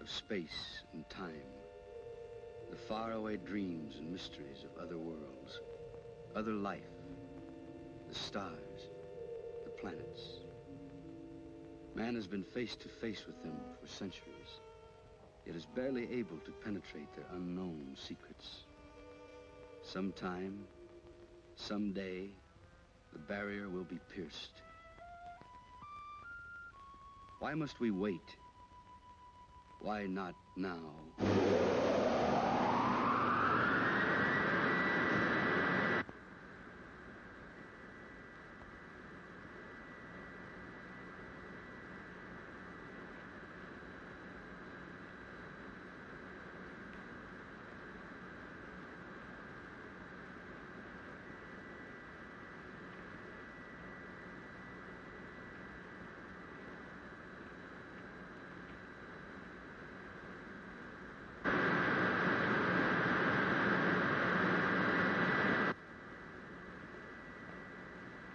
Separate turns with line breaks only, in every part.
of space and time, the faraway dreams and mysteries of other worlds, other life, the stars, the planets. Man has been face to face with them for centuries, yet is barely able to penetrate their unknown secrets. Sometime, someday, the barrier will be pierced. Why must we wait? Why not now?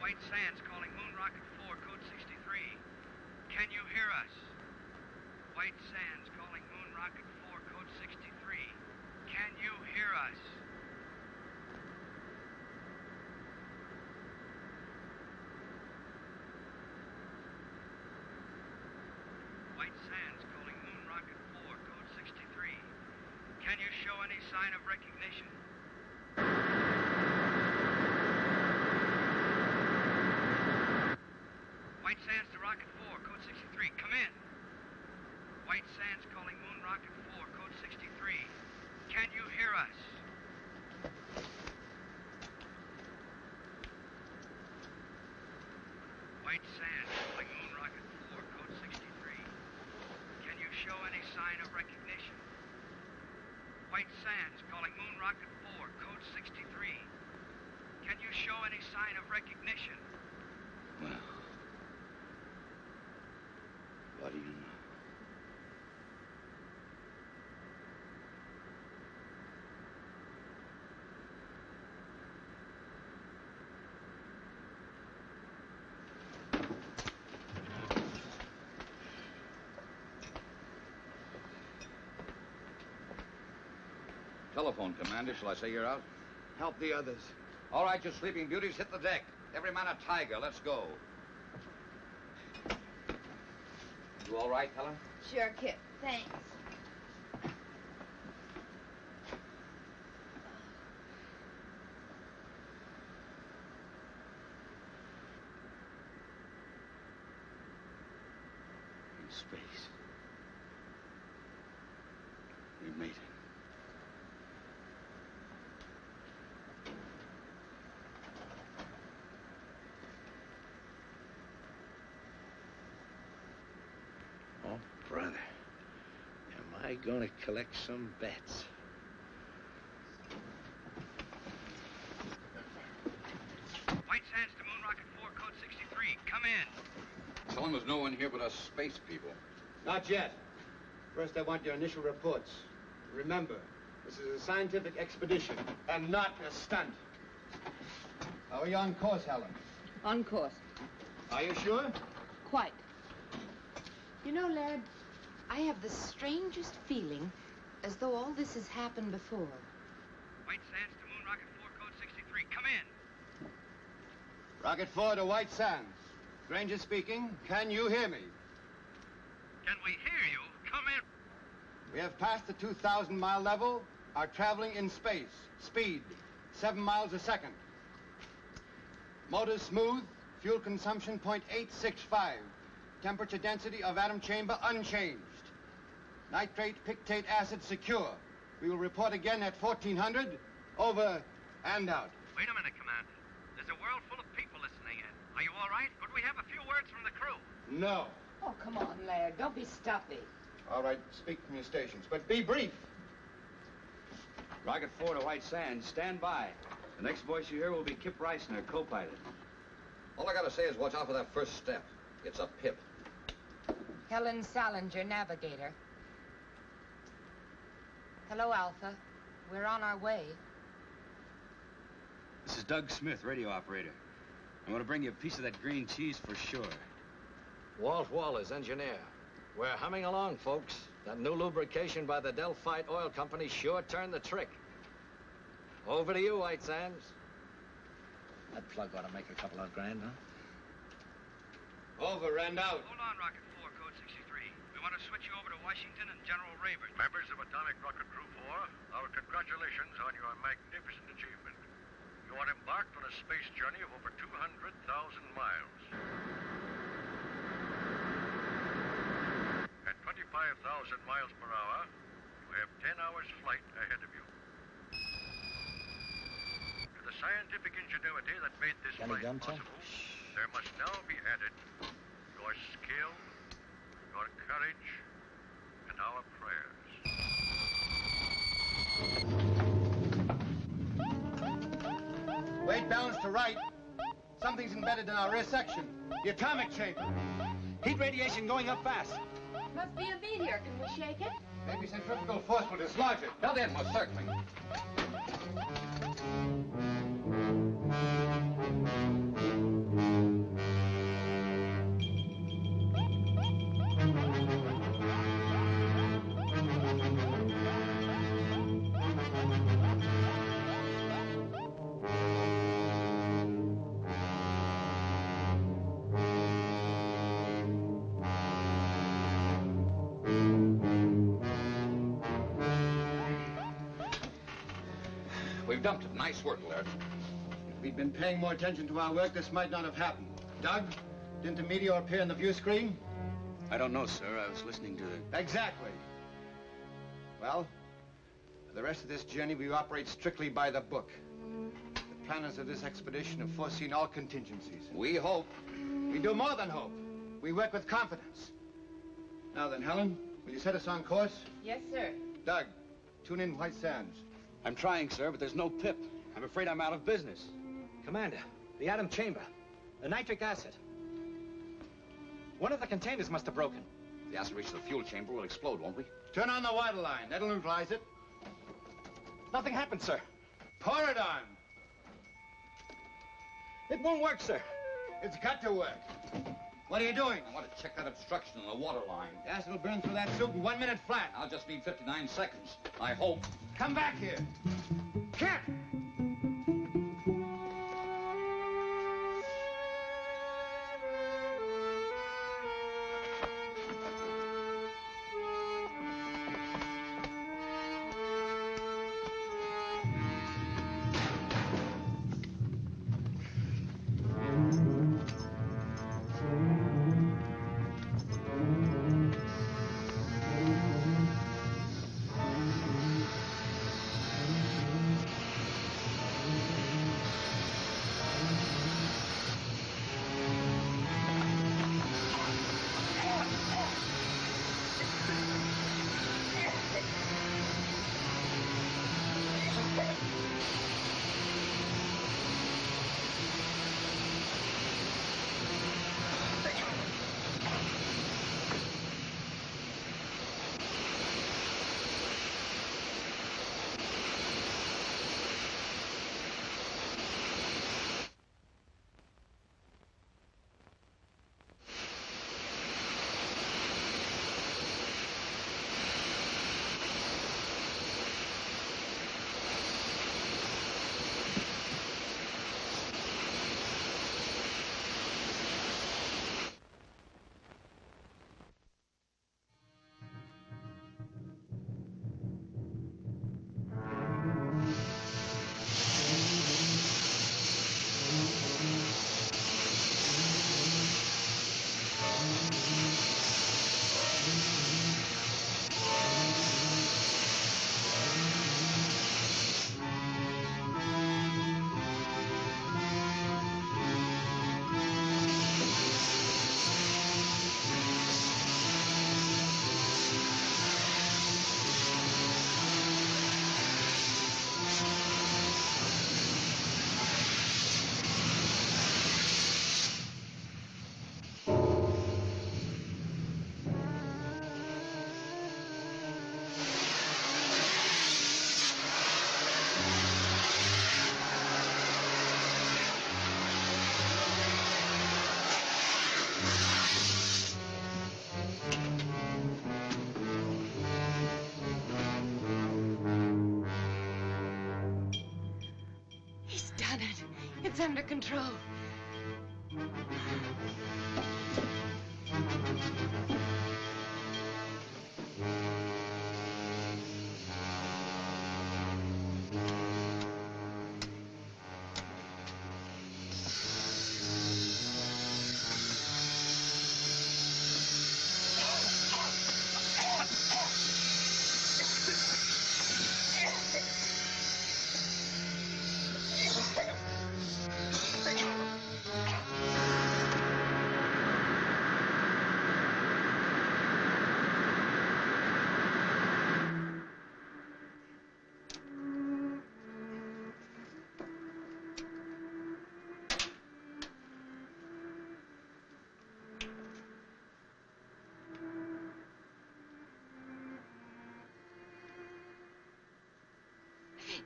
White Sands calling Moon Rocket 4, code 63. Can you hear us? White Sands calling Moon Rocket 4, code 63. Can you hear us? White Sands calling Moon Rocket 4, code 63. Can you show any sign of recognition? White Sands to Rocket 4, code 63. Come in. White Sands calling Moon Rocket 4, code 63. Can you hear us? White Sands calling Moon Rocket 4, code 63. Can you show any sign of recognition? White Sands calling Moon Rocket 4, code 63. Can you show any sign of recognition?
Well, what do you know?
Telephone, Commander. Shall I say you're out?
Help the others.
All right, you sleeping beauties, hit the deck. Every man a tiger. Let's go. You all right, Helen?
Sure, Kip. Thanks.
In space. We made it.
Oh, brother. Am I gonna collect some bets?
White Sands to Moon Rocket 4, code 63. Come in.
Tell them there's no one here but us space people.
Not yet. First, I want your initial reports. Remember, this is a scientific expedition and not a stunt. How are you on course, Helen?
On course.
Are you sure?
Quite. You know, lad, I have the strangest feeling as though all this has happened before.
White Sands to Moon Rocket 4, code 63. Come in.
Rocket 4 to White Sands. Granger speaking. Can you hear me?
Can we hear you? Come in.
We have passed the 2,000-mile level, are traveling in space. Speed, 7 miles a second. Motors smooth, fuel consumption 0.865. Temperature density of atom chamber unchanged. Nitrate pictate acid secure. We will report again at 1400. Over and out.
Wait a minute, Commander. There's a world full of people listening in. Are you all right? Could we have a few words from the crew?
No.
Oh, come on, Laird. Don't be stuffy.
All right, speak from your stations, but be brief.
Rocket 4 to White Sands, stand by. The next voice you hear will be Kip Reisner, co-pilot.
All I gotta say is watch out for that first step. It's a pip.
Helen Salinger, navigator. Hello, Alpha. We're on our way.
This is Doug Smith, radio operator. I want to bring you a piece of that green cheese for sure.
Walt Wallace, engineer. We're humming along, folks. That new lubrication by the Delphite Oil Company sure turned the trick. Over to you, White Sands. That plug ought to make a couple of grand, huh?
Over and out.
Hold on, Rocket 4, code 63. We want to switch you over to Washington and General Rayburn.
Members of Atomic Rocket Crew 4, our congratulations on your magnificent achievement. You are embarked on a space journey of over 200,000 miles. At 25,000 miles per hour, you have 10 hours flight ahead of you. To the scientific ingenuity that made this flight possible, there must now be added your skill, your courage, and our prayers.
Weight balance to right. Something's embedded in our rear section. The atomic chamber. Heat radiation going up fast.
Must be a meteor. Can we shake it?
Maybe centrifugal force will dislodge it.
Built in, most certainly. We've dumped it. Nice work, Laird.
If we'd been paying more attention to our work, this might not have happened. Doug, didn't a meteor appear on the view screen?
I don't know, sir. I was listening to the...
Exactly. Well, for the rest of this journey, we operate strictly by the book. The planners of this expedition have foreseen all contingencies.
We hope.
We do more than hope. We work with confidence. Now then, Helen, will you set us on course?
Yes, sir.
Doug, tune in White Sands.
I'm trying, sir, but there's no pip. I'm afraid I'm out of business.
Commander, the atom chamber, the nitric acid. One of the containers must have broken.
If the acid reaches the fuel chamber, we'll explode, won't we?
Turn on the water line. That'll neutralize it.
Nothing happened, sir.
Pour it on.
It won't work, sir.
It's got to work. What are you doing?
I want to check that obstruction in the water line.
The acid will burn through that soup in 1 minute flat.
I'll just need 59 seconds. I hope.
Come back here. Kent!
It's under control.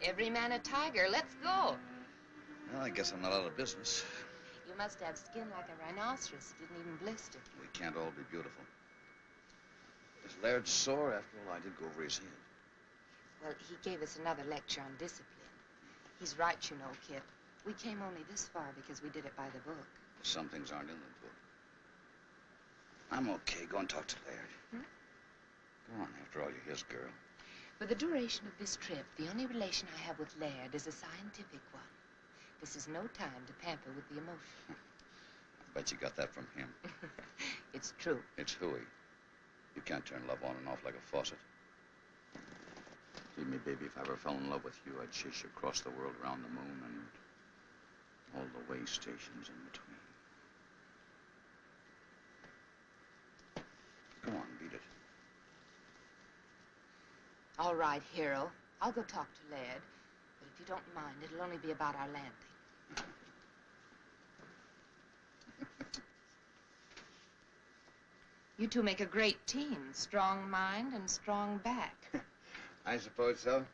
Every man a tiger. Let's go.
Well, I guess I'm not out of business.
You must have skin like a rhinoceros. It didn't even blister.
We can't all be beautiful. Is Laird sore? After all, I did go over his head.
Well, he gave us another lecture on discipline. He's right, you know, Kip. We came only this far because we did it by the book.
Some things aren't in the book. I'm okay. Go and talk to Laird. Go on. After all, you're his girl.
For the duration of this trip, the only relation I have with Laird is a scientific one. This is no time to pamper with the emotion.
I bet you got that from him.
It's true.
It's hooey. You can't turn love on and off like a faucet. Believe me, baby, if I ever fell in love with you, I'd chase you across the world, around the moon, and all the way stations in between. Go on, beat it.
All right, hero. I'll go talk to Laird. But if you don't mind, it'll only be about our landing. You two make a great team. Strong mind and strong back.
I suppose so.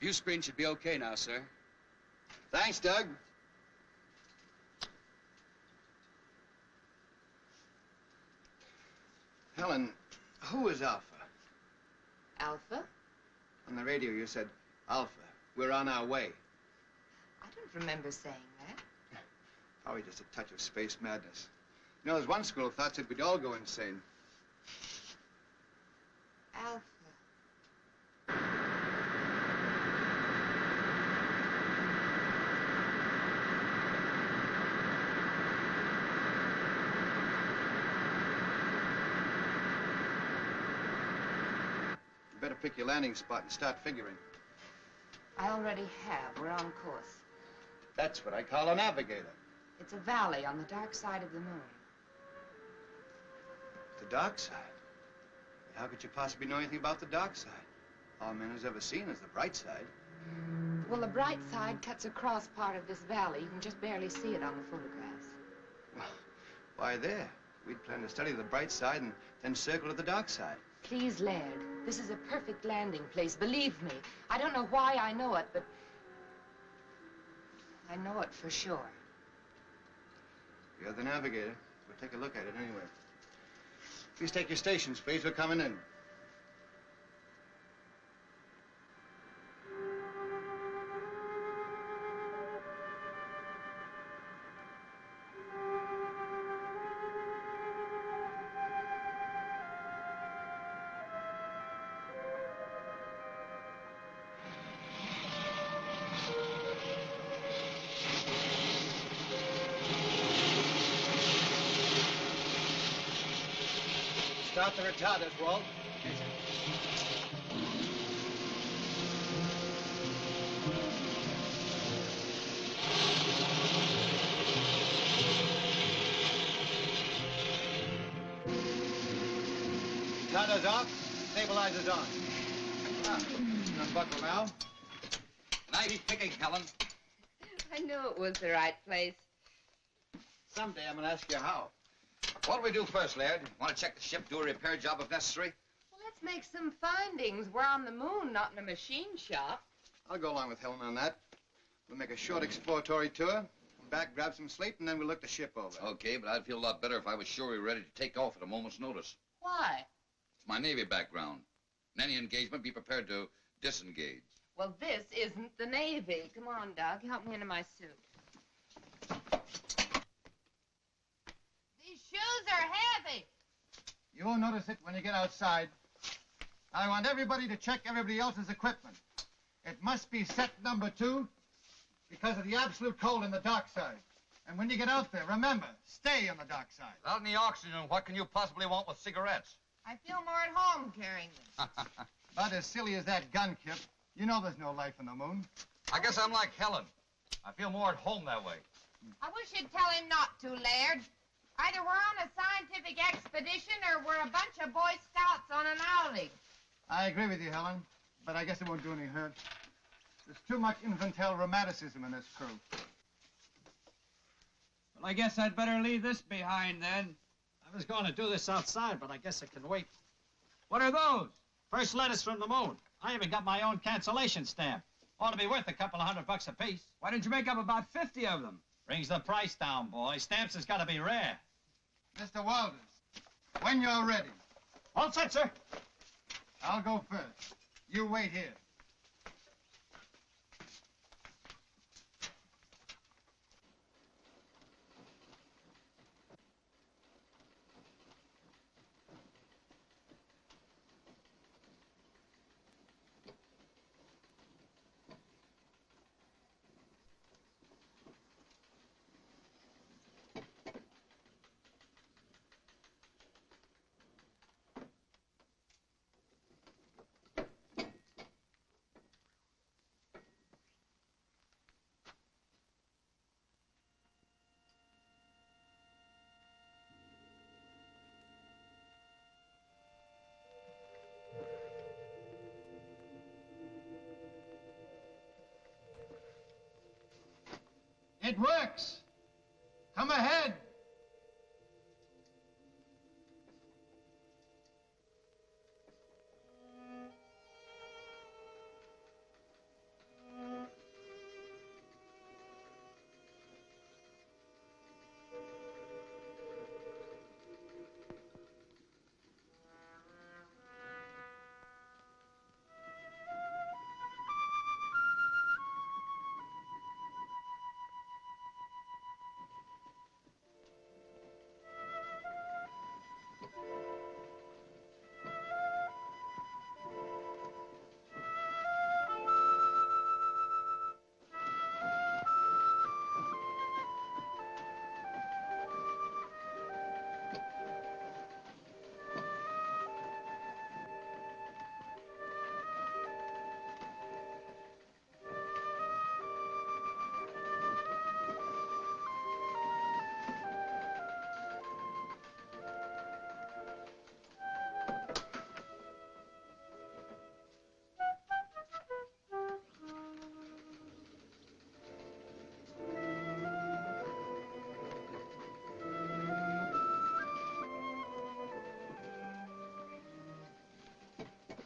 View screen should be okay now, sir.
Thanks, Doug. Helen, who is Alpha?
Alpha?
On the radio you said, Alpha, we're on our way.
I don't remember saying that.
Probably just a touch of space madness. You know, there's one school of thought that we'd all go insane.
Alpha.
You better pick your landing spot and start figuring.
I already have. We're on course.
That's what I call a navigator.
It's a valley on the dark side of the moon.
The dark side? How could you possibly know anything about the dark side? All man has ever seen is the bright side.
Well, the bright side cuts across part of this valley. You can just barely see it on the photographs.
Well, why there? We'd plan to study the bright side and then circle to the dark side.
Please, Laird, this is a perfect landing place. Believe me. I don't know why I know it, but I know it for sure.
You're the navigator. We'll take a look at it anyway. Please take your stations, please. We're coming in. Start the retarders, Walt. Retarders off, stabilizers on. Unbuckle now.
Nice picking, Helen.
I knew it was the right place.
Someday I'm going to ask you how.
What do we do first, Laird? Want to check the ship, do a repair job if necessary?
Well, let's make some findings. We're on the moon, not in a machine shop.
I'll go along with Helen on that. We'll make a short exploratory tour, come back, grab some sleep, and then we'll look the ship over.
Okay, but I'd feel a lot better if I was sure we were ready to take off at a moment's notice.
Why?
It's my Navy background. In any engagement, be prepared to disengage.
Well, this isn't the Navy. Come on, Doug. Help me into my suit. These shoes are heavy.
You won't notice it when you get outside. I want everybody to check everybody else's equipment. It must be set number 2 because of the absolute cold in the dock side. And when you get out there, remember, stay on the dock side.
Without any oxygen, what can you possibly want with cigarettes?
I feel more at home carrying them.
About as silly as that gun, Kip. You know there's no life on the moon.
I guess I'm like Helen. I feel more at home that way.
I wish you'd tell him not to, Laird. Either we're on a scientific expedition or we're a bunch of Boy Scouts on an outing.
I agree with you, Helen, but I guess it won't do any hurt. There's too much infantile romanticism in this crew.
Well, I guess I'd better leave this behind, then.
I was going to do this outside, but I guess it can wait.
What are those?
First letters from the moon. I even got my own cancellation stamp. Ought to be worth a couple of $100 apiece.
Why didn't you make up about 50 of them?
Brings the price down, boy. Stamps has got to be rare.
Mr. Walters, when you're ready.
All set, sir.
I'll go first. You wait here. It works. Come ahead.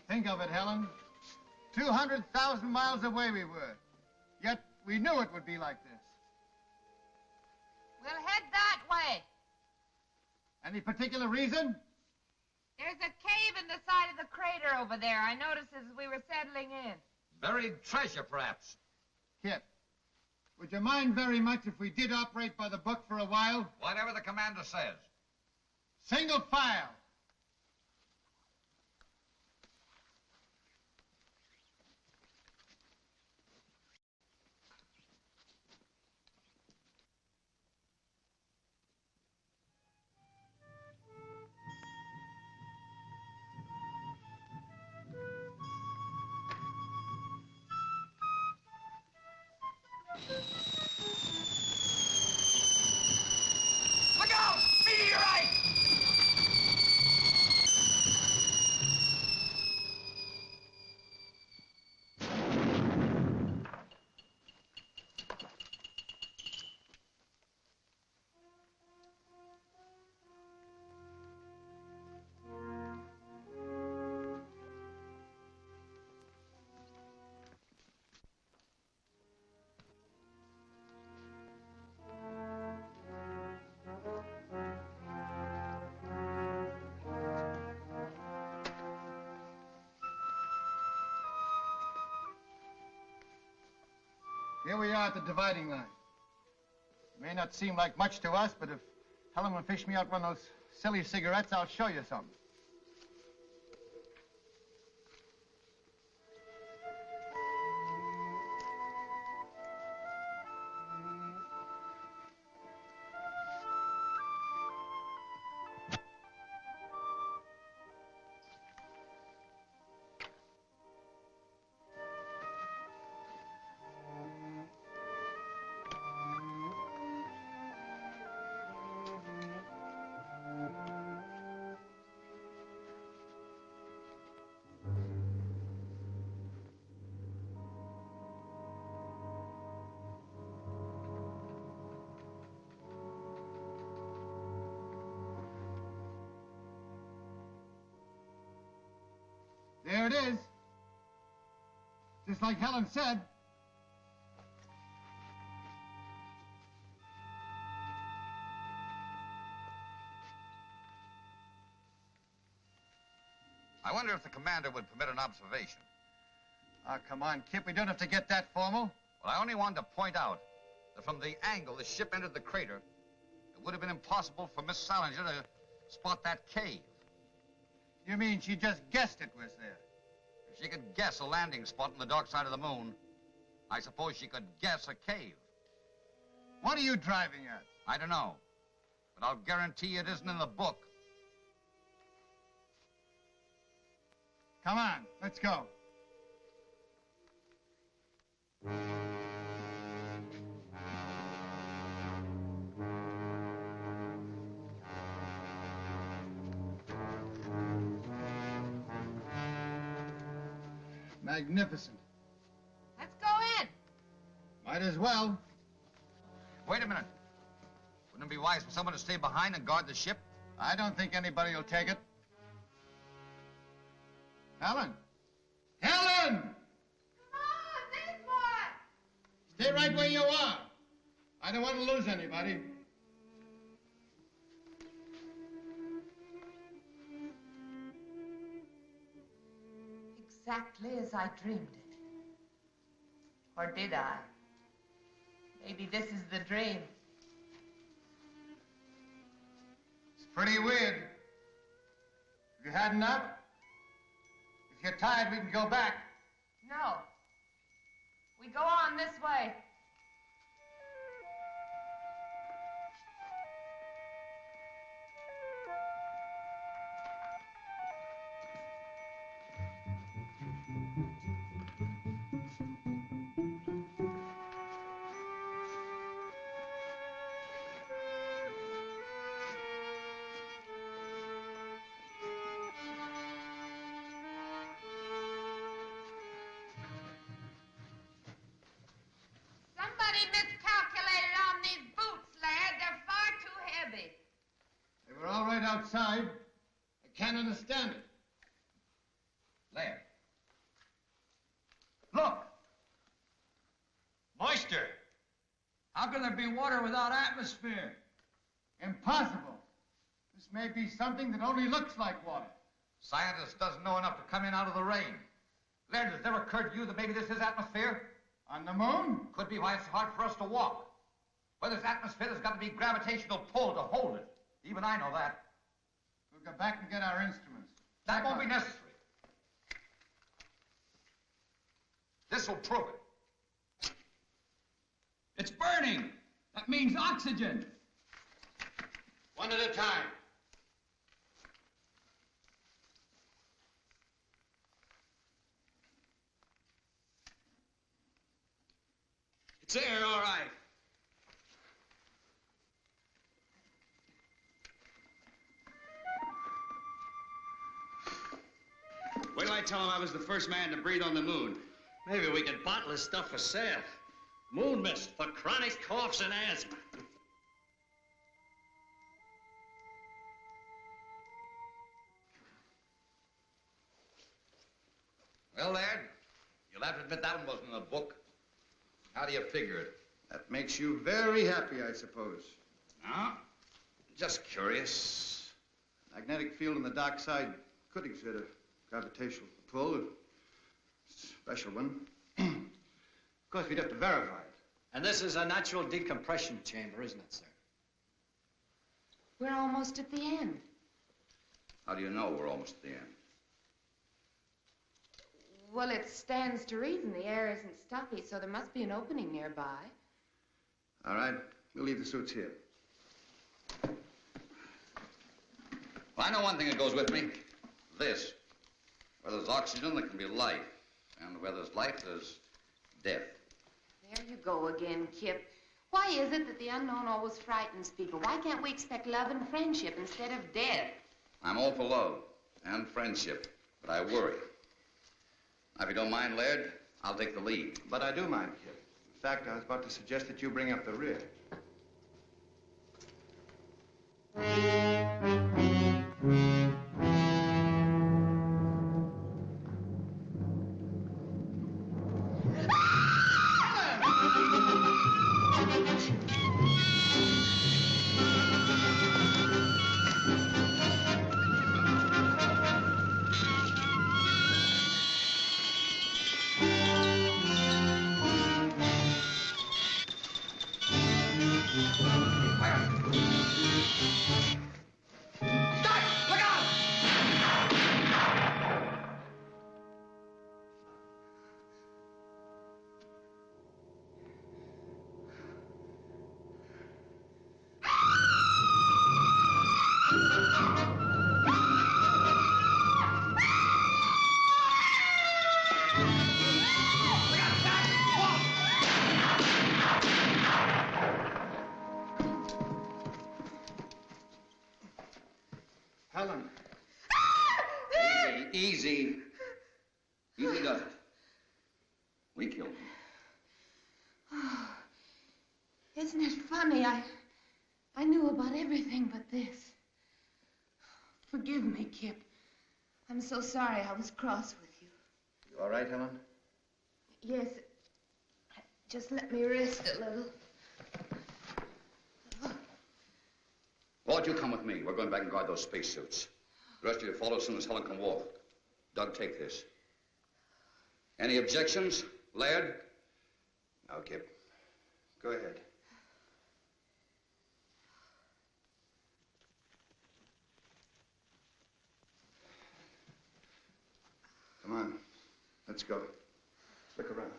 Think of it, Helen. 200,000 miles away we were. Yet we knew it would be like this.
We'll head that way.
Any particular reason?
There's a cave in the side of the crater over there. I noticed as we were settling in.
Buried treasure, perhaps.
Kip, would you mind very much if we did operate by the book for a while?
Whatever the commander says.
Single file.
Look out! Meteorite!
Here we are at the dividing line. It may not seem like much to us, but if Helen will fish me out one of those silly cigarettes, I'll show you something. There it is. Just like Helen said.
I wonder if the commander would permit an observation.
Oh, come on, Kip. We don't have to get that formal.
Well, I only wanted to point out that from the angle the ship entered the crater, it would have been impossible for Miss Salinger to spot that cave.
You mean she just guessed it was there?
If she could guess a landing spot on the dark side of the moon, I suppose she could guess a cave.
What are you driving at?
I don't know, but I'll guarantee it isn't in the book.
Come on, let's go. Magnificent.
Let's go in.
Might as well.
Wait a minute. Wouldn't it be wise for someone to stay behind and guard the ship?
I don't think anybody will take it. Helen! Helen!
Come on, this boy.
Stay right where you are. I don't want to lose anybody.
Exactly as I dreamed it. Or did I? Maybe this is the dream.
It's pretty weird. Have you had enough? If you're tired, we can go back.
No. We go on this way. Somebody miscalculated on these boots, lad. They're far too heavy.
They were all right outside. I can't understand it.
Laird.
Look!
Moisture. How can there be water without atmosphere?
Impossible. This may be something that only looks like water.
Scientist doesn't know enough to come in out of the rain. Laird, has it ever occurred to you that maybe this is atmosphere?
On the moon?
Could be why it's hard for us to walk. Where there's atmosphere, there's got to be gravitational pull to hold it. Even I know that.
We'll go back and get our instruments.
That won't be necessary. This will prove it.
It's burning. That means oxygen.
One at a time.
It's there, all right.
Wait till I tell him I was the first man to breathe on the moon.
Maybe we could bottle this stuff for sale. Moon mist for chronic coughs and asthma.
Well, Laird, you'll have to admit that one wasn't in the book. How do you figure it?
That makes you very happy, I suppose.
No, just curious.
Magnetic field on the dark side could exert a gravitational pull, a special one. Of course, we'd have to verify it.
And this is a natural decompression chamber, isn't it, sir?
We're almost at the end.
How do you know we're almost at the end?
Well, it stands to reason the air isn't stuffy, so there must be an opening nearby.
All right, we'll leave the suits here.
Well, I know one thing that goes with me. This. Where there's oxygen, there can be life. And where there's life, there's death.
There you go again, Kip. Why is it that the unknown always frightens people? Why can't we expect love and friendship instead of death?
I'm all for love and friendship, but I worry. Now, if you don't mind, Laird, I'll take the lead.
But I do mind, Kip. In fact, I was about to suggest that you bring up the rear. Helen.
Easy. Easy does it. We killed him.
Oh, isn't it funny? I knew about everything but this. Forgive me, Kip. I'm so sorry I was cross with you.
You all right, Helen?
Yes. Just let me rest a little.
Walt, you come with me. We're going back and guard those spacesuits. The rest of you follow as soon as Helen can walk. Doug, take this. Any objections, Laird?
No, Kip. Go ahead. Come on. Let's go. Look around.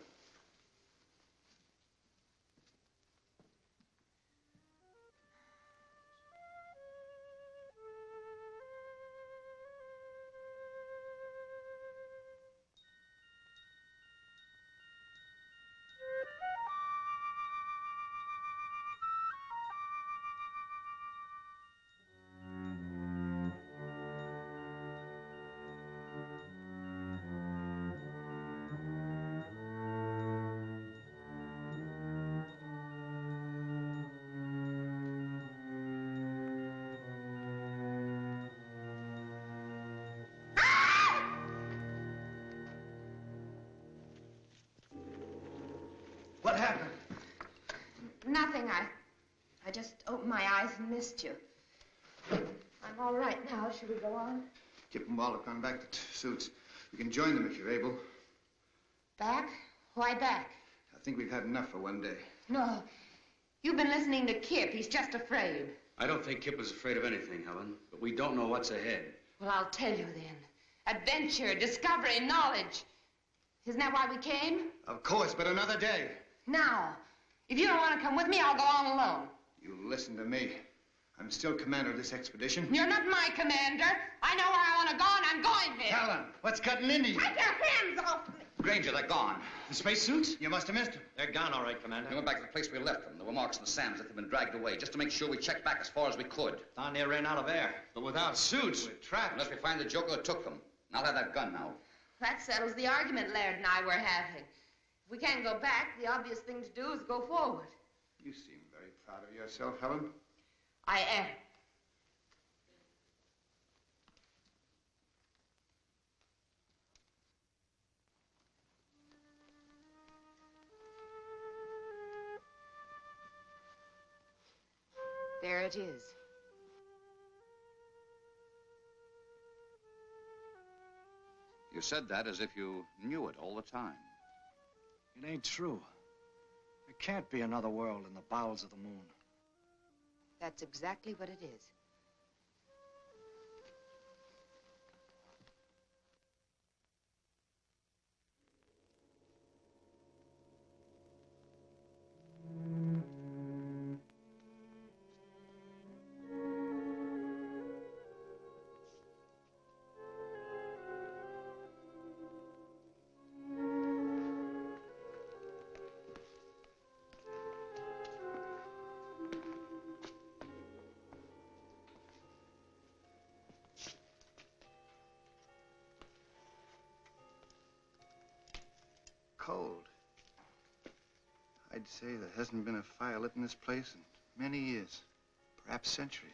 What happened?
Nothing. I just opened my eyes and missed you. I'm all right now. Should we go on?
Kip and Walt have gone back to suits. You can join them if you're able.
Back? Why back?
I think we've had enough for one day.
No. You've been listening to Kip. He's just afraid.
I don't think Kip was afraid of anything, Helen, but we don't know what's ahead.
Well, I'll tell you then. Adventure, discovery, knowledge. Isn't that why we came?
Of course, but another day.
Now, if you don't want to come with me, I'll go on alone.
You listen to me. I'm still commander of this expedition.
You're not my commander. I know where I want to go, and I'm going there.
Helen, what's cutting into you?
Take your hands off me.
Granger, they're gone.
The spacesuits? You must have missed them.
They're gone, all right, Commander.
We went back to the place we left them. There were marks in the sand as if they'd been dragged away, just to make sure we checked back as far as we could.
Down there ran out of air.
But without suits, we're trapped.
Unless we find the joker that took them. And I'll have that gun now.
That settles the argument Laird and I were having. If we can't go back, the obvious thing to do is go forward.
You seem very proud of yourself, Helen.
I am. There it is.
You said that as if you knew it all the time.
It ain't true. I
can't be another world in the bowels of the moon.
That's exactly what it is.
Cold. I'd say there hasn't been a fire lit in this place in many years, perhaps centuries.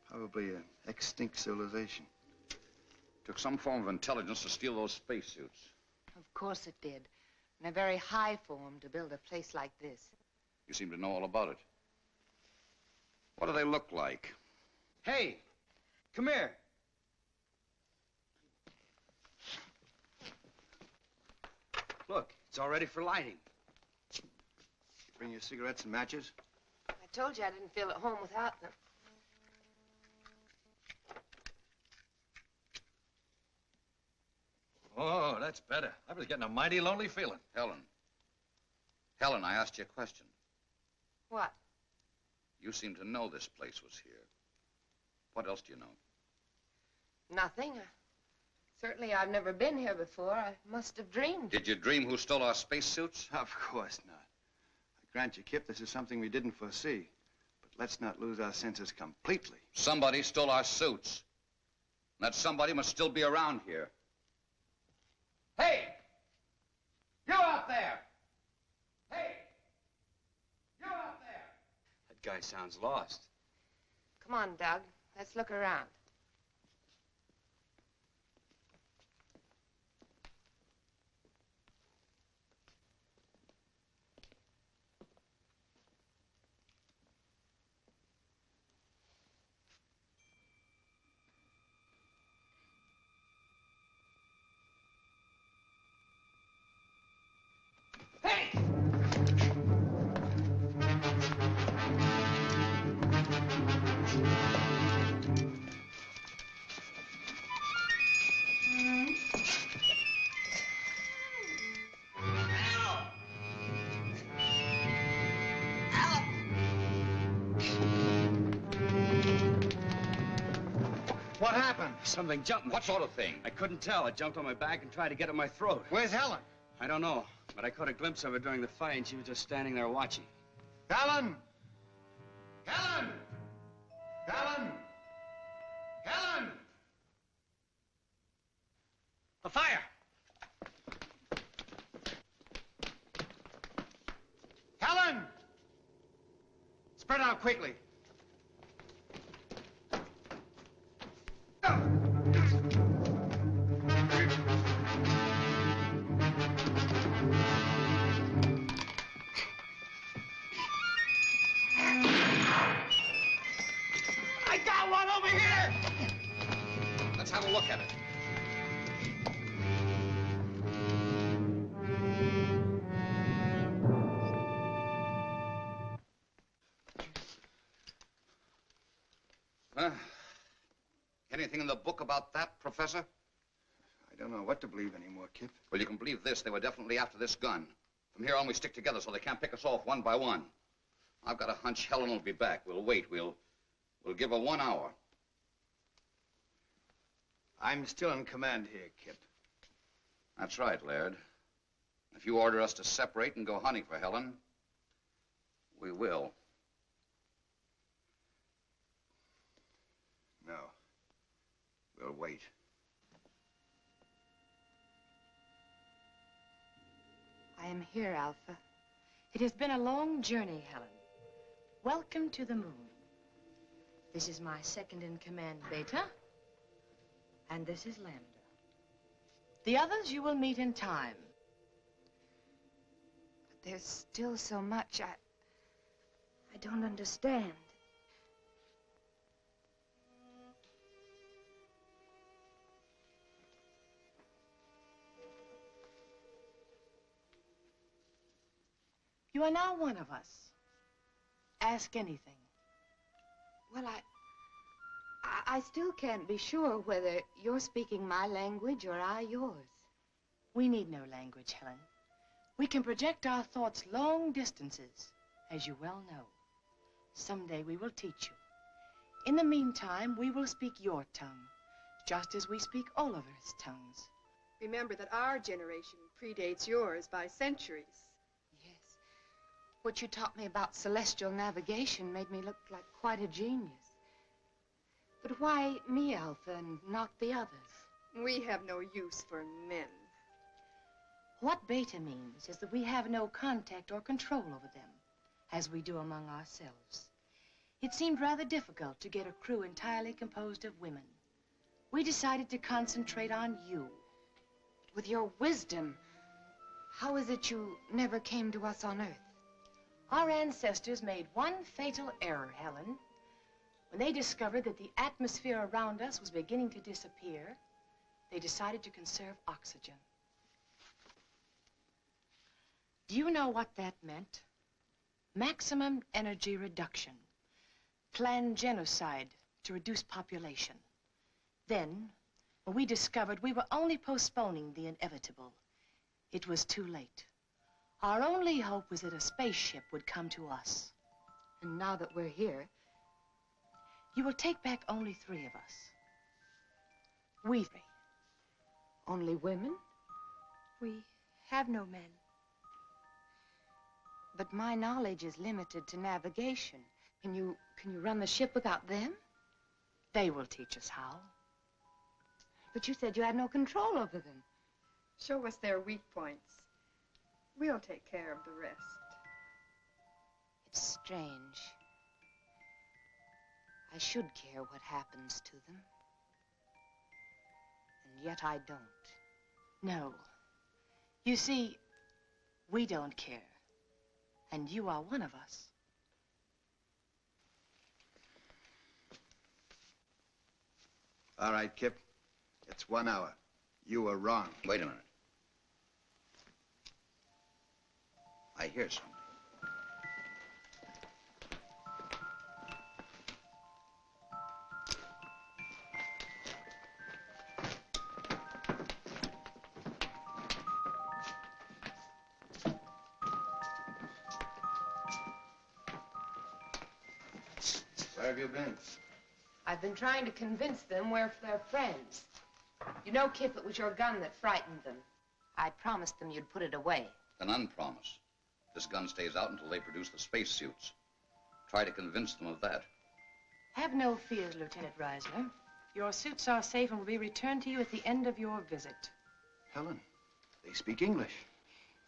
Probably an extinct civilization.
Took some form of intelligence to steal those spacesuits.
Of course it did. And a very high form to build a place like this.
You seem to know all about it. What do they look like?
Hey, come here. Look, it's all ready for lighting.
Bring your cigarettes and matches?
I told you I didn't feel at home without them.
Oh, that's better. I was getting a mighty lonely feeling.
Helen. Helen, I asked you a question.
What?
You seem to know this place was here. What else do you know?
Nothing. Certainly I've never been here before. I must have dreamed.
Did you dream who stole our spacesuits?
Of course not. I grant you, Kip, this is something we didn't foresee. But let's not lose our senses completely.
Somebody stole our suits. That somebody must still be around here.
Hey! You out there! Hey! You out there!
That guy sounds lost.
Come on, Doug. Let's look around.
What happened?
Something jumped me.
What sort of thing?
I couldn't tell. It jumped on my back and tried to get at my throat.
Where's Helen?
I don't know, but I caught a glimpse of her during the fight, and she was just standing there watching.
Helen! Helen! Helen! Helen!
A fire!
Helen! Spread out quickly.
I got one over here!
Let's have a look at it. Anything in the book about that, Professor?
I don't know what to believe anymore, Kip.
Well, you can believe this. They were definitely after this gun. From here on, we stick together so they can't pick us off one by one. I've got a hunch Helen will be back. We'll wait. We'll give her 1 hour.
I'm still in command here, Kip.
That's right, Laird. If you order us to separate and go hunting for Helen, we will.
No. We'll wait.
I am here, Alpha. It has been a long journey, Helen. Welcome to the moon. This is my second in command, Beta. And this is Lambda. The others you will meet in time. But there's still so much I don't understand.
You are now one of us. Ask anything.
Well, I still can't be sure whether you're speaking my language or I yours.
We need no language, Helen. We can project our thoughts long distances, as you well know. Someday we will teach you. In the meantime, we will speak your tongue, just as we speak Oliver's tongues.
Remember that our generation predates yours by centuries.
Yes. What you taught me about celestial navigation made me look like quite a genius. But why me, Alpha, and not the others?
We have no use for men.
What beta means is that we have no contact or control over them, as we do among ourselves. It seemed rather difficult to get a crew entirely composed of women. We decided to concentrate on you.
With your wisdom, how is it you never came to us on Earth?
Our ancestors made one fatal error, Helen. When they discovered that the atmosphere around us was beginning to disappear, they decided to conserve oxygen. Do you know what that meant? Maximum energy reduction. Planned genocide to reduce population. Then, when we discovered we were only postponing the inevitable, it was too late. Our only hope was that a spaceship would come to us.
And now that we're here,
you will take back only 3 of us. We 3.
Only women?
We have no men.
But my knowledge is limited to navigation. Can you run the ship without them?
They will teach us how.
But you said you had no control over them.
Show us their weak points. We'll take care of the rest.
It's strange. I should care what happens to them. And yet I don't.
No. You see, we don't care. And you are one of us.
All right, Kip. It's 1 hour. You were wrong.
Wait a minute. I hear something.
Where have you been?
I've been trying to convince them we're their friends. You know, Kip, it was your gun that frightened them. I promised them you'd put it away.
An unpromise. This gun stays out until they produce the spacesuits. Try to convince them of that.
Have no fears, Lieutenant Reisner. Your suits are safe and will be returned to you at the end of your visit.
Helen, they speak English.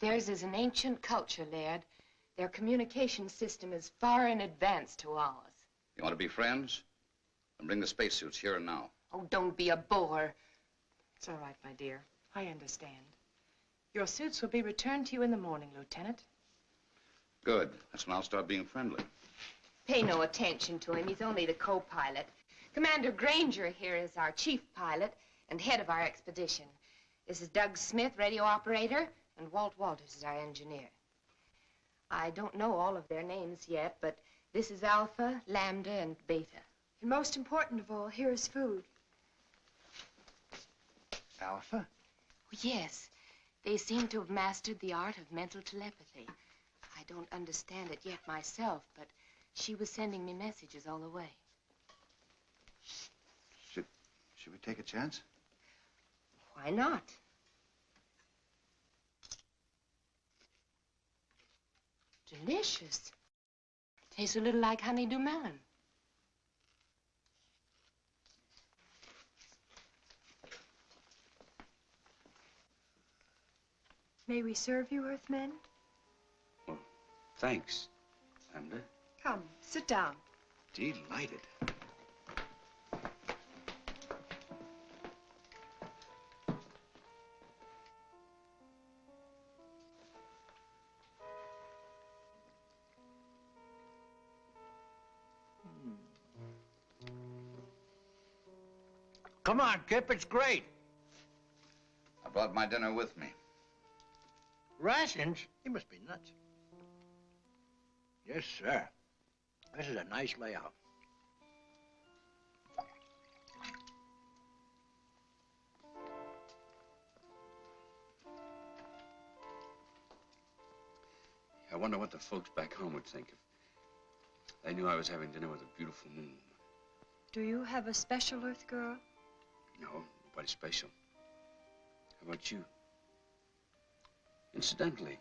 Theirs is an ancient culture, Laird. Their communication system is far in advance to ours.
You want to be friends? Then bring the spacesuits here and now.
Oh, don't be a bore.
It's all right, my dear. I understand. Your suits will be returned to you in the morning, Lieutenant.
Good. That's when I'll start being friendly.
Pay no attention to him. He's only the co-pilot. Commander Granger here is our chief pilot and head of our expedition. This is Doug Smith, radio operator, and Walt Walters is our engineer. I don't know all of their names yet, but this is Alpha, Lambda, and Beta.
And most important of all, here is food.
Alpha?
Yes. They seem to have mastered the art of mental telepathy. I don't understand it yet myself, but she was sending me messages all the way.
Should we take a chance?
Why not? Delicious. Tastes a little like honeydew melon.
May we serve you, Earthmen?
Well, thanks, Lambda.
Come, sit down.
Delighted.
Come on, Kip, it's great.
I brought my dinner with me.
Rations? You must be nuts.
Yes, sir. This is a nice layout.
I wonder what the folks back home would think if they knew I was having dinner with a beautiful moon.
Do you have a special Earth girl?
No, nobody special. How about you? Incidentally,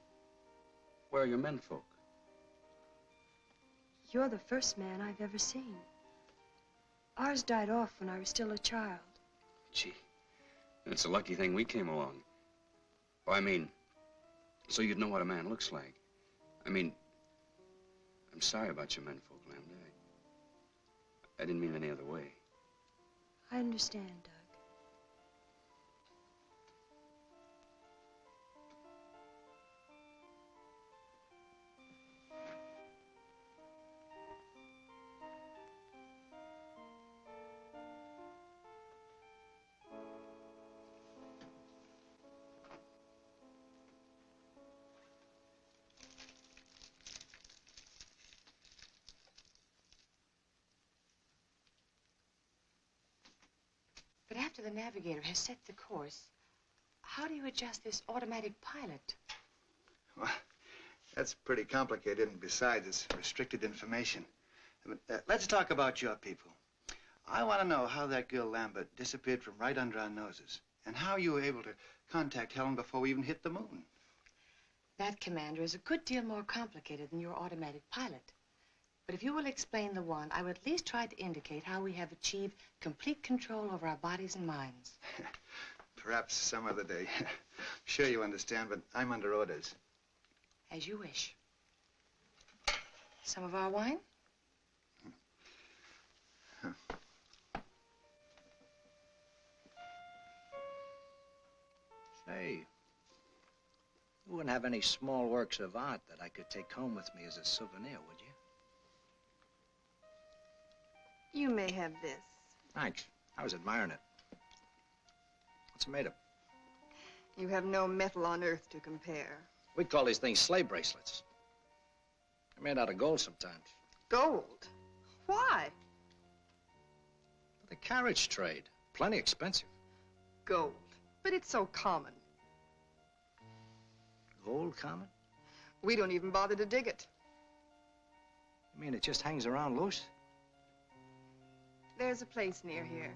where are your menfolk?
You're the first man I've ever seen. Ours died off when I was still a child.
Gee, it's a lucky thing we came along. Oh, I mean, so you'd know what a man looks like. I mean, I'm sorry about your menfolk, Lambda. I didn't mean any other way.
I understand, Doug.
But after the navigator has set the course, how do you adjust this automatic pilot?
Well, that's pretty complicated, and besides, it's restricted information. Let's talk about your people. I want to know how that girl Lambert disappeared from right under our noses, and how you were able to contact Helen before we even hit the moon.
That, Commander, is a good deal more complicated than your automatic pilot. But if you will explain the one, I would at least try to indicate how we have achieved complete control over our bodies and minds.
Perhaps some other day. I'm sure you understand, but I'm under orders.
As you wish. Some of our wine?
Say, you wouldn't have any small works of art that I could take home with me as a souvenir, would you?
You may have this.
Thanks. I was admiring it. What's it made of?
You have no metal on Earth to compare.
We call these things sleigh bracelets. They're made out of gold sometimes.
Gold? Why?
For the carriage trade. Plenty expensive.
Gold. But it's so common.
Gold common?
We don't even bother to dig it.
You mean it just hangs around loose?
There's a place near here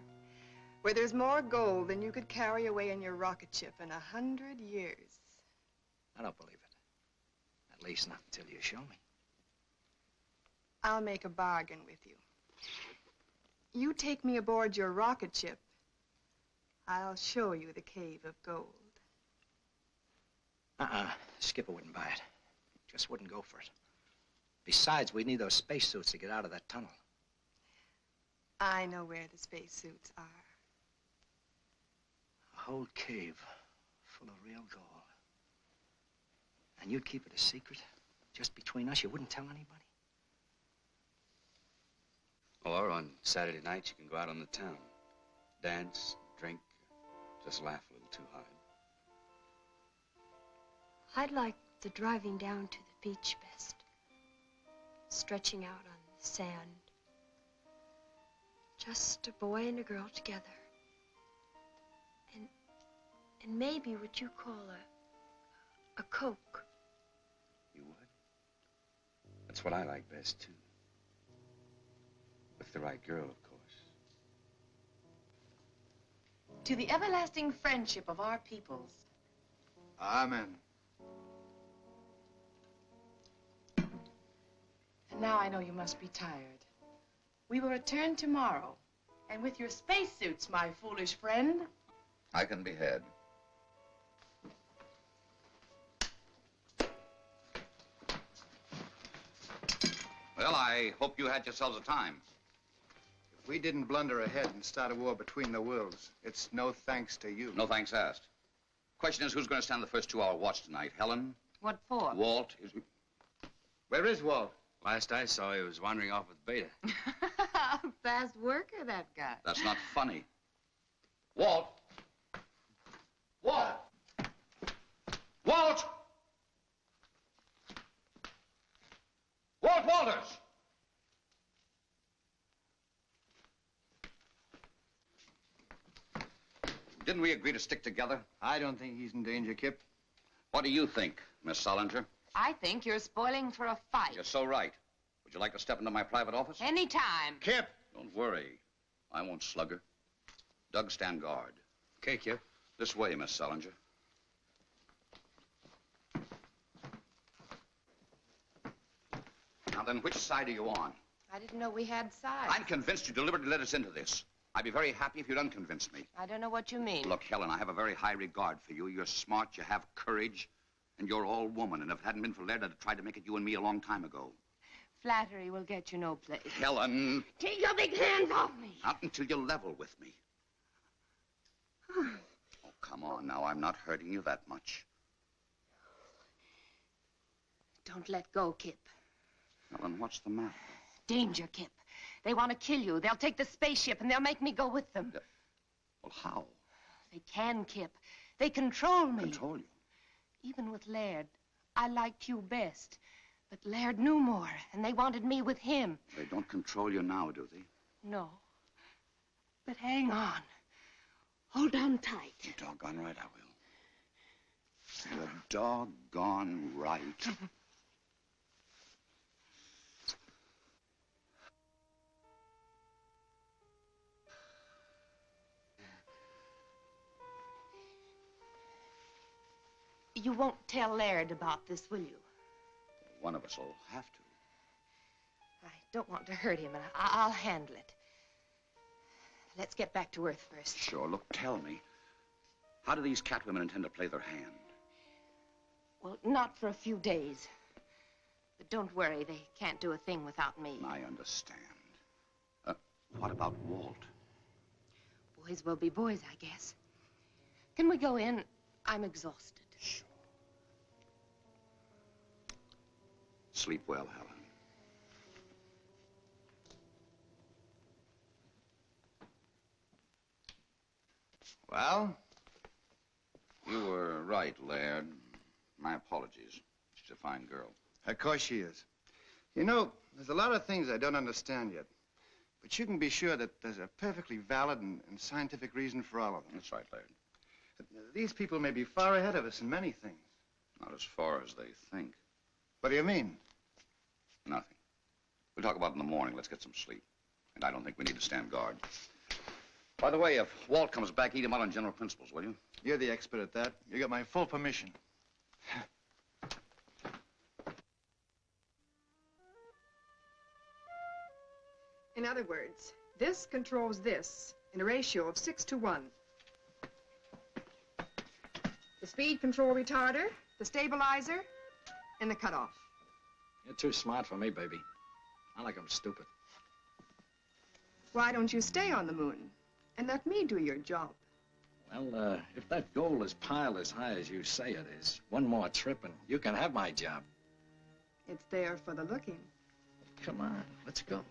where there's more gold than you could carry away in your rocket ship in 100 years.
I don't believe it. At least not until you show me.
I'll make a bargain with you. You take me aboard your rocket ship, I'll show you the cave of gold.
Skipper wouldn't buy it. Just wouldn't go for it. Besides, we'd need those spacesuits to get out of that tunnel.
I know where the spacesuits are.
A whole cave full of real gold. And you'd keep it a secret? Just between us? You wouldn't tell anybody?
Or on Saturday nights, you can go out on the town. Dance, drink, just laugh a little too hard.
I'd like the driving down to the beach best. Stretching out on the sand. Just a boy and a girl together. And maybe what you call a Coke.
You would? That's what I like best, too. With the right girl, of course.
To the everlasting friendship of our peoples.
Amen.
And now I know you must be tired. We will return tomorrow. And with your spacesuits, my foolish friend.
I can be had. Well, I hope you had yourselves a time.
If we didn't blunder ahead and start a war between the worlds, it's no thanks to you.
No thanks asked. Question is, who's going to stand the first 2-hour watch tonight? Helen?
What for?
Walt?
Where is Walt?
Last I saw, he was wandering off with Beta.
Fast worker, that guy.
That's not funny. Walt! Walt! Walt! Walt, Didn't we agree to stick together?
I don't think he's in danger, Kip.
What do you think, Miss Solinger?
I think you're spoiling for a fight.
You're so right. Would you like to step into my private office?
Anytime.
Kip!
Don't worry. I won't slug her. Doug, stand guard.
Okay, Kip.
This way, Miss Solinger. Now then, which side are you on?
I didn't know we had sides.
I'm convinced you deliberately led us into this. I'd be very happy if you'd unconvince me.
I don't know what you mean.
Look, Helen, I have a very high regard for you. You're smart, you have courage, and you're all woman. And if it hadn't been for Laird, I'd have tried to make it you and me a long time ago.
Flattery will get you no place.
Helen!
Take your big hands off me.
Not until you level with me. Oh, come on now. I'm not hurting you that much.
Don't let go, Kip.
Helen, what's the matter?
Danger, Kip. They want to kill you. They'll take the spaceship and they'll make me go with them.
Well, how?
They can, Kip. They control me.
Control you?
Even with Laird, I liked you best. But Laird knew more, and they wanted me with him.
They don't control you now, do they?
No. But hang on. Hold on tight.
You're doggone right I will. You're doggone right.
You won't tell Laird about this, will you?
One of us will have to.
I don't want to hurt him, and I'll handle it. Let's get back to Earth first.
Sure. Look, tell me. How do these catwomen intend to play their hand?
Well, not for a few days. But don't worry, they can't do a thing without me.
I understand. What about Walt?
Boys will be boys, I guess. Can we go in? I'm exhausted.
Sure. Sleep well, Helen.
Well?
You were right, Laird. My apologies. She's a fine girl.
Of course she is. You know, there's a lot of things I don't understand yet. But you can be sure that there's a perfectly valid and scientific reason for all of them.
That's right, Laird.
These people may be far ahead of us in many things.
Not as far as they think.
What do you mean?
Nothing. We'll talk about it in the morning. Let's get some sleep. And I don't think we need to stand guard. By the way, if Walt comes back, eat him out on general principles, will you?
You're the expert at that. You got my full permission.
In other words, this controls this in a ratio of 6 to 1. The speed control retarder, the stabilizer, and the cutoff.
You're too smart for me, baby. I like 'em stupid.
Why don't you stay on the moon and let me do your job?
Well, if that goal is piled as high as you say it is, one more trip and you can have my job.
It's there for the looking.
Come on, let's go.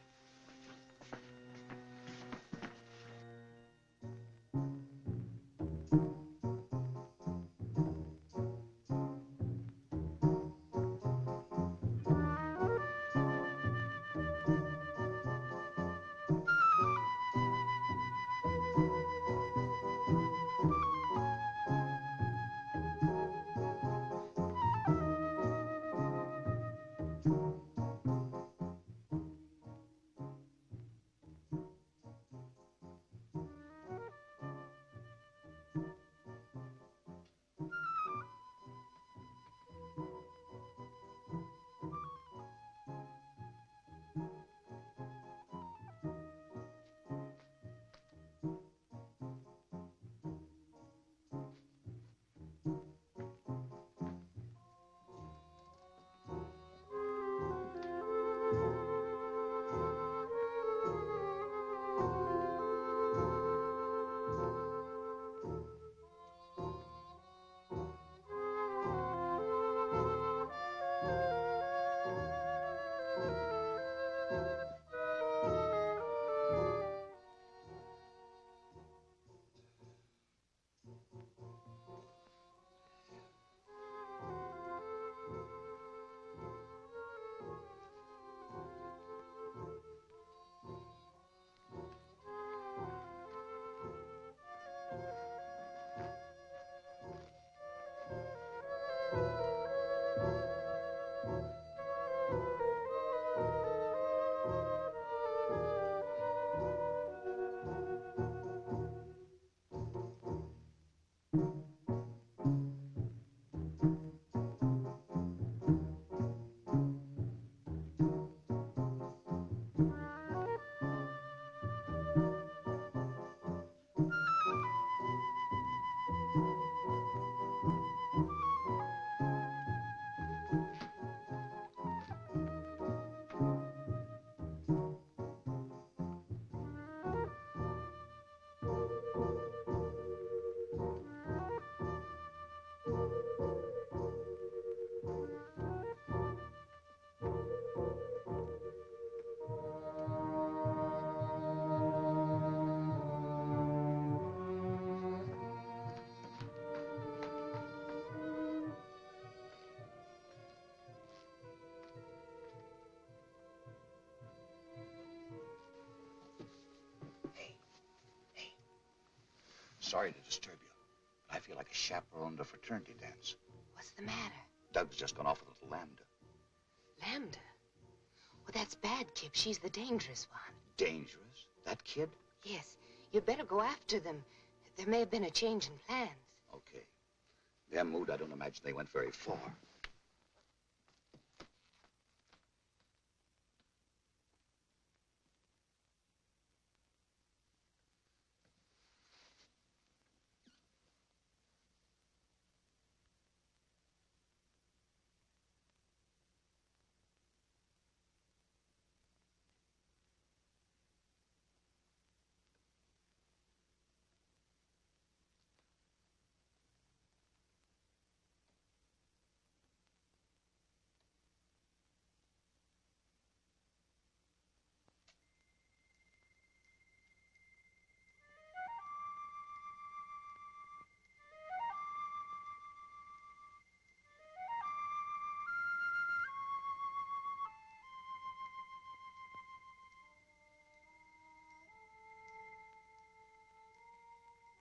Sorry to disturb you. I feel like a chaperone to a fraternity dance.
What's the matter?
Doug's just gone off with little Lambda.
Lambda? Well, that's bad, Kip. She's the dangerous one.
Dangerous? That kid?
Yes. You'd better go after them. There may have been a change in plans.
Okay. Their mood, I don't imagine they went very far.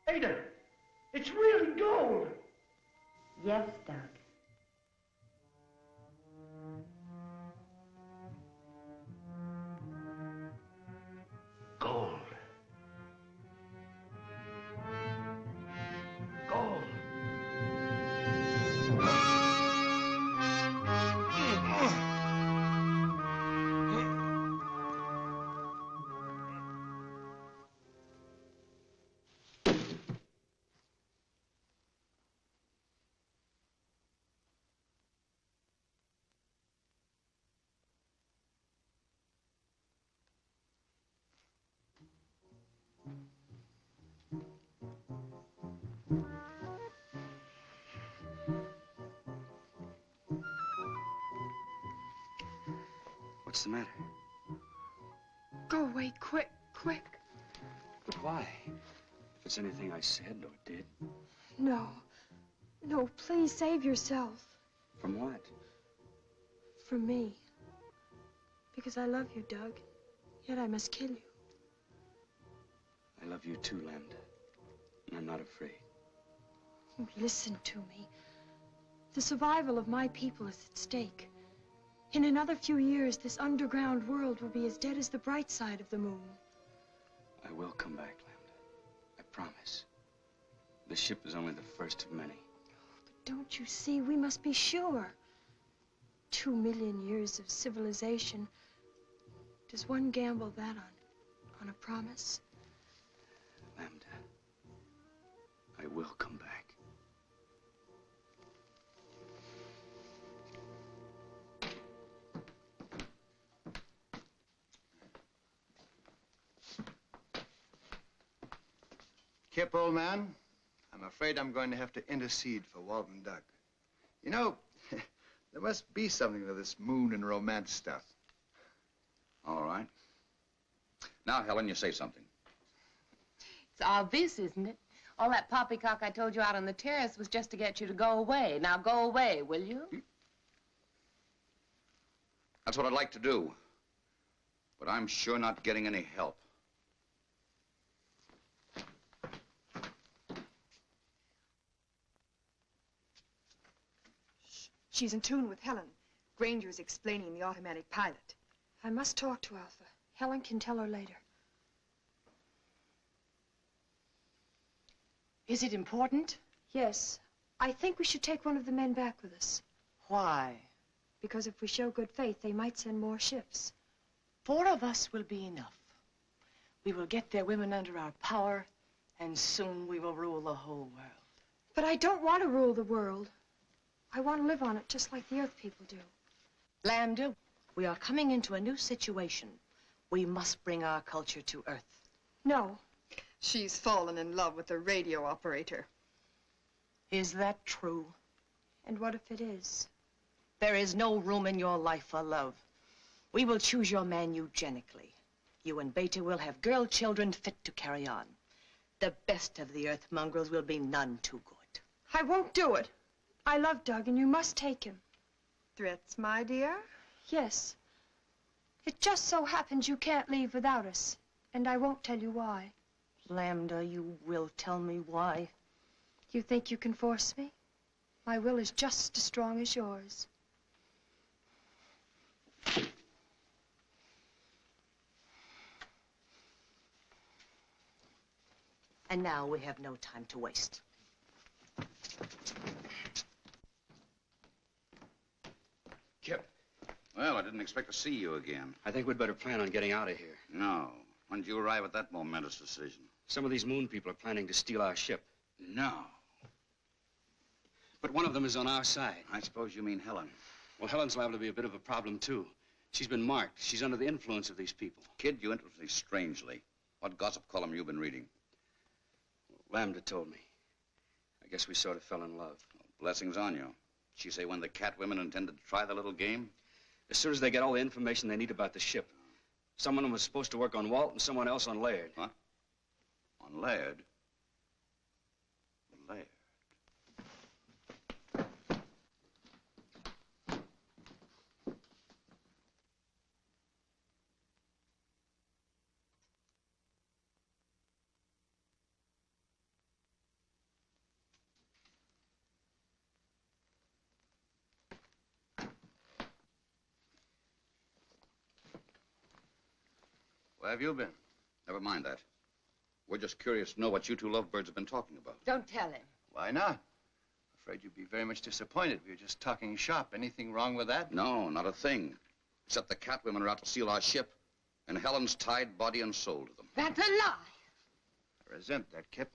Ada, it's really gold.
Yes, Doug.
Gold. Gold.
What's the matter?
Go away, quick, quick.
But why? If it's anything I said or did.
No. No, please save yourself.
From what?
From me. Because I love you, Doug. Yet I must kill you.
I love you too, Lambda. And I'm not afraid.
Oh, listen to me. The survival of my people is at stake. In another few years, this underground world will be as dead as the bright side of the moon.
I will come back, Lambda. I promise. The ship is only the first of many.
But don't you see, we must be sure. 2 million years of civilization. Does one gamble that on a promise?
Lambda, I will come back.
Kip, old man, I'm afraid I'm going to have to intercede for Walton Doug. You know, there must be something to this moon and romance stuff.
All right. Now, Helen, you say something.
It's obvious, isn't it? All that poppycock I told you out on the terrace was just to get you to go away. Now go away, will you?
That's what I'd like to do. But I'm sure not getting any help.
She's in tune with Helen. Granger's explaining the automatic pilot. I must talk to Alpha. Helen can tell her later.
Is it important?
Yes. I think we should take one of the men back with us.
Why?
Because if we show good faith, they might send more ships.
4 of us will be enough. We will get their women under our power, and soon we will rule the whole world.
But I don't want to rule the world. I want to live on it just like the Earth people do.
Lambda, we are coming into a new situation. We must bring our culture to Earth.
No.
She's fallen in love with the radio operator.
Is that true?
And what if it is?
There is no room in your life for love. We will choose your man eugenically. You and Beta will have girl children fit to carry on. The best of the Earth mongrels will be none too good.
I won't do it. I love Doug, and you must take him.
Threats, my dear?
Yes. It just so happens you can't leave without us, and I won't tell you why.
Lambda, you will tell me why.
You think you can force me? My will is just as strong as yours.
And now we have no time to waste.
Kip. Well, I didn't expect to see you again.
I think we'd better plan on getting out of here.
No. When did you arrive at that momentous decision?
Some of these moon people are planning to steal our ship.
No.
But one of them is on our side.
I suppose you mean Helen.
Well, Helen's liable to be a bit of a problem, too. She's been marked. She's under the influence of these people.
Kid, you interest me strangely. What gossip column you been reading?
Lambda told me. I guess we sort of fell in love.
Well, blessings on you. She say when the cat women intended to try the little game?
As soon as they get all the information they need about the ship. Someone was supposed to work on Walt and someone else on Laird.
What? On Laird? Laird. Where have you been? Never mind that. We're just curious to know what you two lovebirds have been talking about.
Don't tell him.
Why not? Afraid you'd be very much disappointed. We were just talking shop. Anything wrong with that?
No, not a thing. Except the cat women are out to steal our ship, and Helen's tied body and soul to them.
That's a lie.
I resent that, Kip.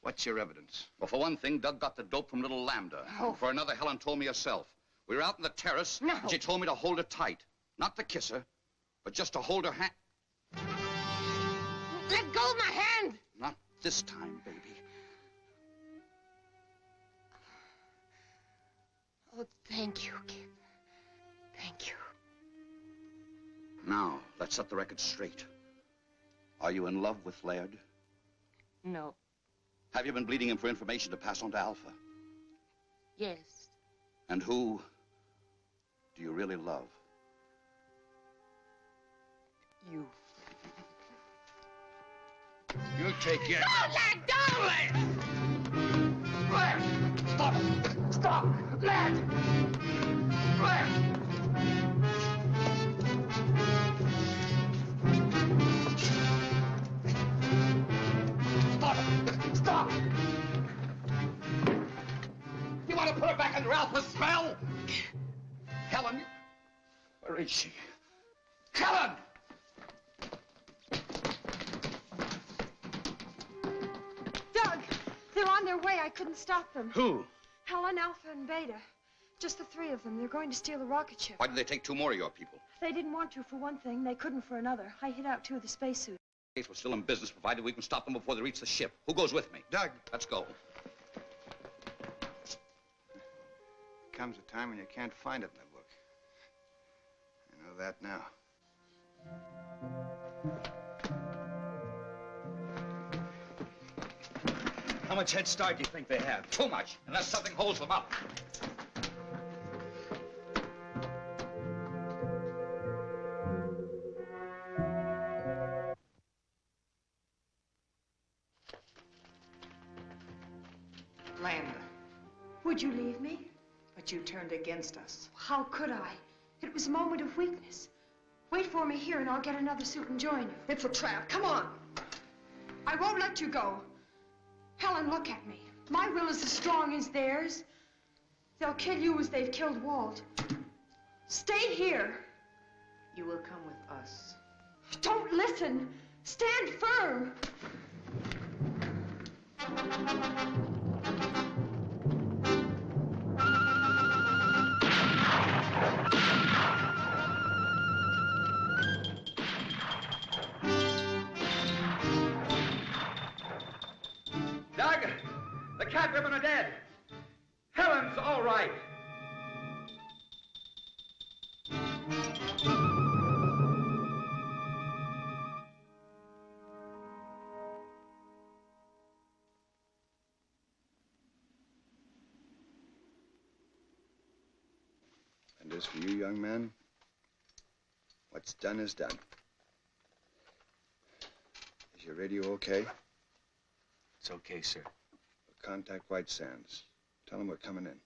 What's your evidence?
Well, for one thing, Doug got the dope from little Lambda.
Oh.
And for another, Helen told me herself. We were out on the terrace,
No.
and she told me to hold her tight. Not to kiss her, but just to hold her hand.
Let go of my hand!
Not this time, baby.
Oh, thank you, Kip. Thank you.
Now, let's set the record straight. Are you in love with Laird?
No.
Have you been bleeding him for information to pass on to Alpha?
Yes.
And who do you really love?
You.
You take your...
Don't let!
Left! Stop! Stop! Left! Left! Stop! Stop! You want to put her back under Alpha's spell? Helen, where is she? Helen!
Doug, they're on their way. I couldn't stop them.
Who?
Helen, Alpha, and Beta. Just the 3 of them. They're going to steal the rocket ship.
Why did they take 2 more of your people?
They didn't want to for one thing. They couldn't for another. I hid out 2 of the spacesuits.
We're still in business, provided we can stop them before they reach the ship. Who goes with me?
Doug.
Let's go.
Comes a time when you can't find it in the book. I know that now.
How much head start do you think they have?
Too much, unless something holds them up.
Lambda,
Would you leave me?
but you turned against us.
How could I? It was a moment of weakness. Wait for me here and I'll get another suit and join you.
It's a trap. Come on.
I won't let you go. Helen, look at me. My will is as strong as theirs. They'll kill you as they've killed Walt. Stay here.
You will come with us.
Don't listen. Stand firm.
Doug, the cat women are dead. Helen's all right.
And as for you, young man, what's done is done. Is your radio okay?
It's okay, sir.
We'll contact White Sands. Tell them we're coming in.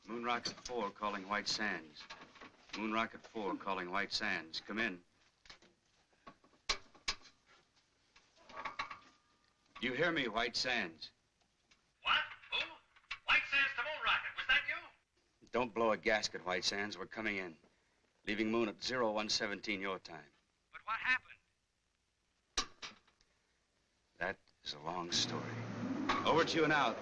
Moon Rocket 4 calling White Sands. Moon Rocket 4 calling White Sands. Come in. You hear me, White Sands?
What? Who? White Sands to Moon Rocket. Was that you?
Don't blow a gasket, White Sands. We're coming in. Leaving Moon at 0117 your time.
But what happened?
That is a long story. Over to you now.